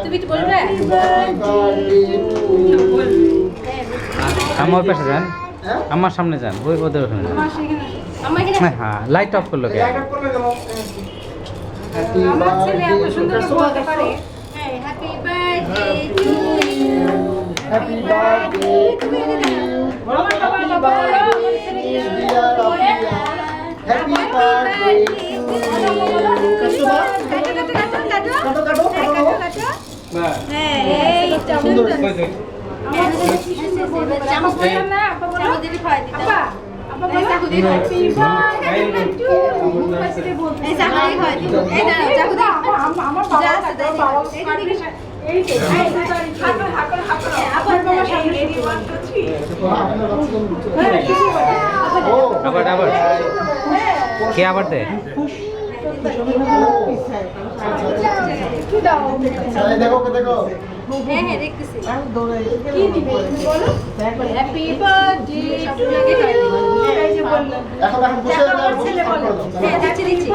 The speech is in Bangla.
তুমি তো বলবে আমার পাশে যান, আমার সামনে যান, ওই ওদের ওখানে যান। আমার এখানে হ্যাঁ হ্যাঁ, লাইট অফ করলো কে? আমার ছেলে এত সুন্দর করে বলতে পারে happy birthday to you happy birthday to you আমার বাবা বাবা হ্যাপি বার্থডে সুন্দর চামচ দিলাম না চামচ দিলে খাওয়াই দিতাম আপা চাকু দিয়ে হ্যাপি বার্থডে টু এই চাকু দিয়ে খাওয়াই দিত এই না চাকু দিয়ে আমার বাবা এই যে হাকর আপা বাবা সামনে আবার আবার কে আবার দে? দেখো দেখো হ্যাঁ হ্যাঁ দেখতেছি কি দিবে বলো হ্যাপি বার্থডে সব লাগে খাওয়াই দিই এই যে বললাম এখন বসে ছেলে বলো হ্যাঁ দিচ্ছি